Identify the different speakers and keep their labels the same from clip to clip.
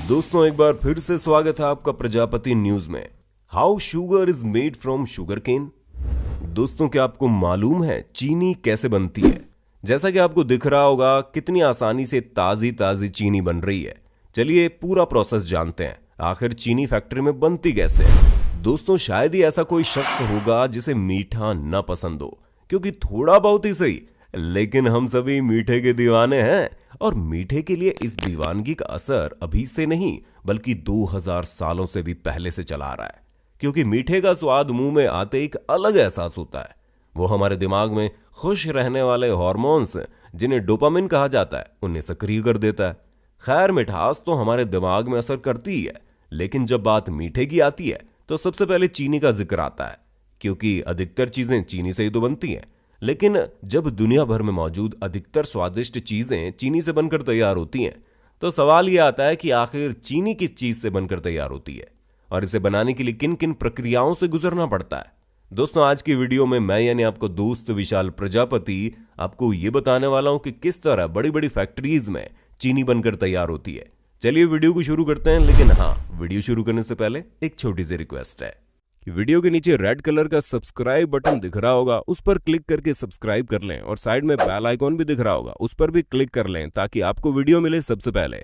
Speaker 1: दोस्तों एक बार फिर से स्वागत है आपका प्रजापति न्यूज में। How sugar is made from sugarcane. दोस्तों क्या आपको मालूम है चीनी कैसे बनती है? जैसा कि आपको दिख रहा होगा कितनी आसानी से ताजी ताजी चीनी बन रही है। चलिए पूरा प्रोसेस जानते हैं, आखिर चीनी फैक्ट्री में बनती कैसे है। दोस्तों शायद ही ऐसा कोई शख्स होगा जिसे मीठा न पसंद हो, क्योंकि थोड़ा बहुत ही सही लेकिन हम सभी मीठे के दीवाने हैं। और मीठे के लिए इस दीवानगी का असर अभी से नहीं बल्कि 2000 सालों से भी पहले से चला आ रहा है। क्योंकि मीठे का स्वाद मुंह में आते एक अलग एहसास होता है। वो हमारे दिमाग में खुश रहने वाले हार्मोन्स जिन्हें डोपामिन कहा जाता है उन्हें सक्रिय कर देता है। खैर मिठास तो हमारे दिमाग में असर करती ही है, लेकिन जब बात मीठे की आती है तो सबसे पहले चीनी का जिक्र आता है, क्योंकि अधिकतर चीजें चीनी से ही तो बनती हैं। लेकिन जब दुनिया भर में मौजूद अधिकतर स्वादिष्ट चीजें चीनी से बनकर तैयार होती हैं, तो सवाल यह आता है कि आखिर चीनी किस चीज से बनकर तैयार होती है और इसे बनाने के लिए किन किन प्रक्रियाओं से गुजरना पड़ता है। दोस्तों आज की वीडियो में मैं यानी आपको दोस्त विशाल प्रजापति आपको ये बताने वाला हूं कि किस तरह बड़ी बड़ी फैक्ट्रीज में चीनी बनकर तैयार होती है। चलिए वीडियो को शुरू करते हैं, लेकिन हाँ वीडियो शुरू करने से पहले एक छोटी सी रिक्वेस्ट है कि वीडियो के नीचे रेड कलर का सब्सक्राइब बटन दिख रहा होगा, उस पर क्लिक करके सब्सक्राइब कर लें और साइड में बेल आइकॉन भी दिख रहा होगा, उस पर भी क्लिक कर लें ताकि आपको वीडियो मिले सबसे पहले।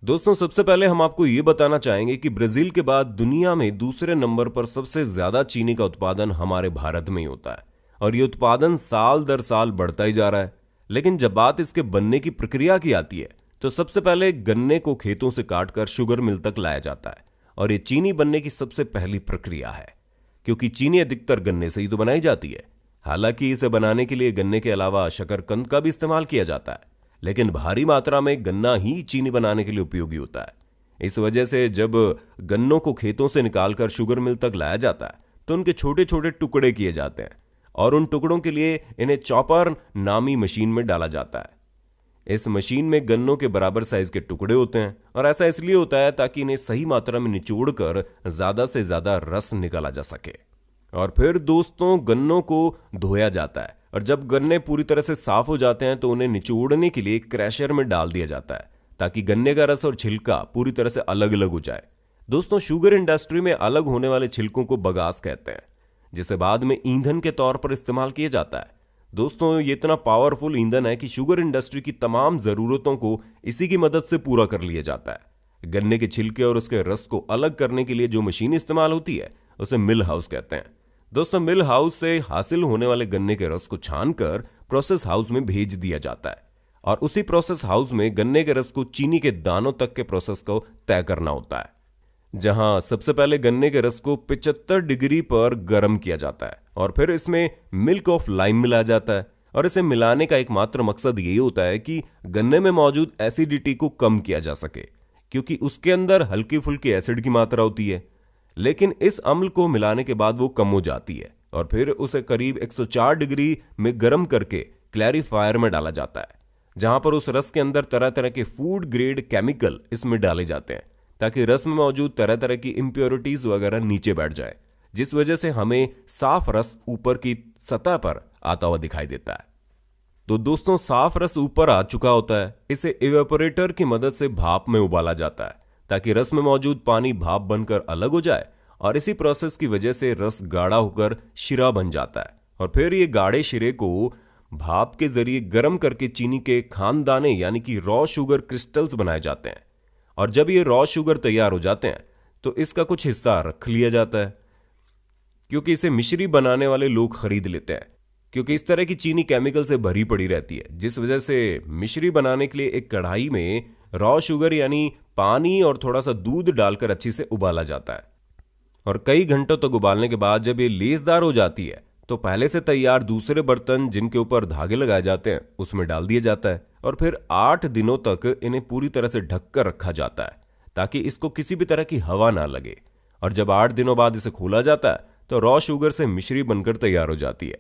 Speaker 1: दोस्तों सबसे पहले हम आपको ये बताना चाहेंगे कि ब्राजील के बाद दुनिया में दूसरे नंबर पर सबसे ज्यादा चीनी का उत्पादन हमारे भारत में ही होता है और ये उत्पादन साल दर साल बढ़ता ही जा रहा है। लेकिन जब बात इसके बनने की प्रक्रिया की आती है तो सबसे पहले गन्ने को खेतों से काटकर शुगर मिल तक लाया जाता है और ये चीनी बनने की सबसे पहली प्रक्रिया है, क्योंकि चीनी अधिकतर गन्ने से ही तो बनाई जाती है। हालांकि इसे बनाने के लिए गन्ने के अलावा शकरकंद का भी इस्तेमाल किया जाता है, लेकिन भारी मात्रा में गन्ना ही चीनी बनाने के लिए उपयोगी होता है। इस वजह से जब गन्नों को खेतों से निकालकर शुगर मिल तक लाया जाता है तो उनके छोटे छोटे टुकड़े किए जाते हैं और उन टुकड़ों के लिए इन्हें चॉपर नामी मशीन में डाला जाता है। इस मशीन में गन्नों के बराबर साइज के टुकड़े होते हैं और ऐसा इसलिए होता है ताकि इन्हें सही मात्रा में निचोड़कर ज्यादा से ज्यादा रस निकाला जा सके। और फिर दोस्तों गन्नों को धोया जाता है और जब गन्ने पूरी तरह से साफ हो जाते हैं तो उन्हें निचोड़ने के लिए क्रैशर में डाल दिया जाता है ताकि गन्ने का रस और छिलका पूरी तरह से अलग अलग हो जाए। दोस्तों शुगर इंडस्ट्री में अलग होने वाले छिलकों को बगास कहते हैं, जिसे बाद में ईंधन के तौर पर इस्तेमाल किया जाता है। दोस्तों ये इतना पावरफुल ईंधन है कि शुगर इंडस्ट्री की तमाम जरूरतों को इसी की मदद से पूरा कर लिया जाता है। गन्ने के छिलके और उसके रस को अलग करने के लिए जो मशीन इस्तेमाल होती है उसे मिल हाउस कहते हैं। दोस्तों मिल हाउस से हासिल होने वाले गन्ने के रस को छानकर प्रोसेस हाउस में भेज दिया जाता है और उसी प्रोसेस हाउस में गन्ने के रस को चीनी के दानों तक के प्रोसेस को तय करना होता है, जहां सबसे पहले गन्ने के रस को 75 डिग्री पर गर्म किया जाता है और फिर इसमें मिल्क ऑफ लाइम मिलाया जाता है। और इसे मिलाने का एकमात्र मकसद यही होता है कि गन्ने में मौजूद एसिडिटी को कम किया जा सके, क्योंकि उसके अंदर हल्की फुल्की एसिड की मात्रा होती है। लेकिन इस अम्ल को मिलाने के बाद वो कम हो जाती है और फिर उसे करीब 104 डिग्री में गर्म करके क्लैरिफायर में डाला जाता है, जहां पर उस रस के अंदर तरह तरह के फूड ग्रेड केमिकल इसमें डाले जाते हैं ताकि रस में मौजूद तरह तरह की इंप्योरिटीज वगैरह नीचे बैठ जाए, जिस वजह से हमें साफ रस ऊपर की सतह पर आता हुआ दिखाई देता है। तो दोस्तों साफ रस ऊपर आ चुका होता है, इसे इवेपोरेटर की मदद से भाप में उबाला जाता है ताकि रस में मौजूद पानी भाप बनकर अलग हो जाए और इसी प्रोसेस की वजह से रस गाढ़ा होकर शिरा बन जाता है और फिर ये गाढ़े शिरे को भाप के जरिए गर्म करके चीनी के खानदाने यानी कि रॉ शुगर क्रिस्टल्स बनाए जाते हैं। और जब ये रॉ शुगर तैयार हो जाते हैं तो इसका कुछ हिस्सा रख लिया जाता है, क्योंकि इसे मिश्री बनाने वाले लोग खरीद लेते हैं, क्योंकि इस तरह की चीनी केमिकल से भरी पड़ी रहती है, जिस वजह से मिश्री बनाने के लिए एक कढ़ाई में रॉ शुगर यानी पानी और थोड़ा सा दूध डालकर अच्छी से उबाला जाता है। और कई घंटों तक उबालने के बाद जब ये लेसदार हो जाती है तो पहले से तैयार दूसरे बर्तन जिनके ऊपर धागे लगाए जाते हैं उसमें डाल दिया जाता है और फिर 8 दिनों तक इन्हें पूरी तरह से ढककर रखा जाता है ताकि इसको किसी भी तरह की हवा ना लगे। और जब 8 दिनों बाद इसे खोला जाता है तो रॉ शुगर से मिश्री बनकर तैयार हो जाती है,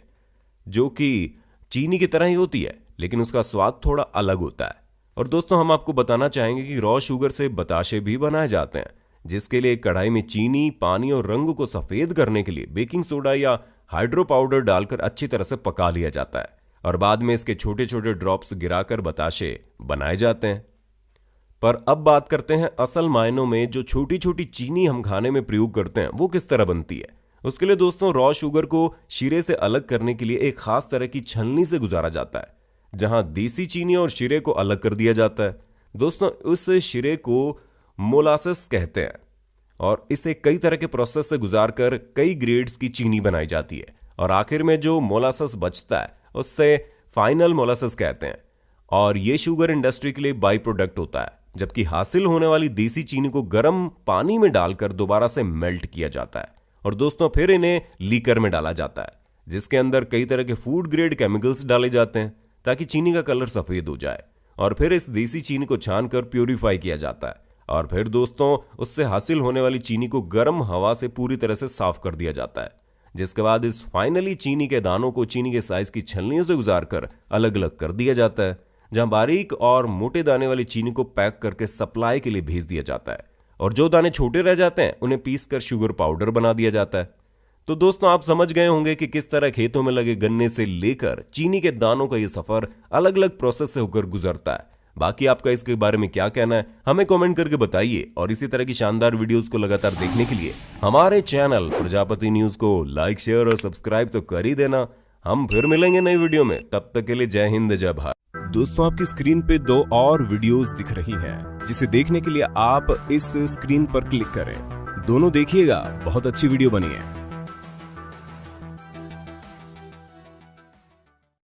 Speaker 1: जो कि चीनी की तरह ही होती है, लेकिन उसका स्वाद थोड़ा अलग होता है। और दोस्तों हम आपको बताना चाहेंगे कि रॉ शुगर से बताशे भी बनाए जाते हैं, जिसके लिए कढ़ाई में चीनी, पानी और रंग को सफेद करने के लिए बेकिंग सोडा या हाइड्रो पाउडर डालकर अच्छी तरह से पका लिया जाता है और बाद में इसके छोटे छोटे ड्रॉप्स गिराकर बताशे बनाए जाते हैं। पर अब बात करते हैं असल मायनों में जो छोटी छोटी चीनी हम खाने में प्रयोग करते हैं वो किस तरह बनती है। उसके लिए दोस्तों रॉ शुगर को शीरे से अलग करने के लिए एक खास तरह की छलनी से गुजारा जाता है, जहां देसी चीनी और शीरे को अलग कर दिया जाता है। दोस्तों उस शीरे को मोलासेस कहते हैं और इसे कई तरह के प्रोसेस से गुजार कर कई ग्रेड्स की चीनी बनाई जाती है और आखिर में जो मोलासेस बचता है उससे फाइनल मोलासेस कहते हैं और ये शुगर इंडस्ट्री के लिए बाई प्रोडक्ट होता है, जबकि हासिल होने वाली देसी चीनी को गर्म पानी में डालकर दोबारा से मेल्ट किया जाता है और दोस्तों फिर इन्हें लीकर में डाला जाता है, जिसके अंदर कई तरह के फूड ग्रेड केमिकल्स डाले जाते हैं ताकि चीनी का कलर सफेद हो जाए और फिर इस देसी चीनी को छानकर प्यूरिफाई किया जाता है और फिर दोस्तों उससे हासिल होने वाली चीनी को गर्म हवा से पूरी तरह से साफ कर दिया जाता है, जिसके बाद इस फाइनली चीनी के दानों को चीनी के साइज की छलनियों से गुजारकर अलग अलग कर दिया जाता है, जहां बारीक और मोटे दाने वाली चीनी को पैक करके सप्लाई के लिए भेज दिया जाता है और जो दाने छोटे रह जाते हैं उन्हें पीसकर शुगर पाउडर बना दिया जाता है। तो दोस्तों आप समझ गए होंगे कि किस तरह खेतों में लगे गन्ने से लेकर चीनी के दानों का यह सफर अलग अलग प्रोसेस से होकर गुजरता है। बाकी आपका इसके बारे में क्या कहना है हमें कमेंट करके बताइए और इसी तरह की शानदार वीडियोस को लगातार देखने के लिए हमारे चैनल प्रजापति न्यूज को लाइक शेयर और सब्सक्राइब तो कर ही देना। हम फिर मिलेंगे नई वीडियो में, तब तक के लिए जय हिंद जय भारत। दोस्तों आपकी स्क्रीन पे 2 और वीडियोस दिख रही हैं, जिसे देखने के लिए आप इस स्क्रीन पर क्लिक करें। दोनों देखिएगा, बहुत अच्छी वीडियो बनी है।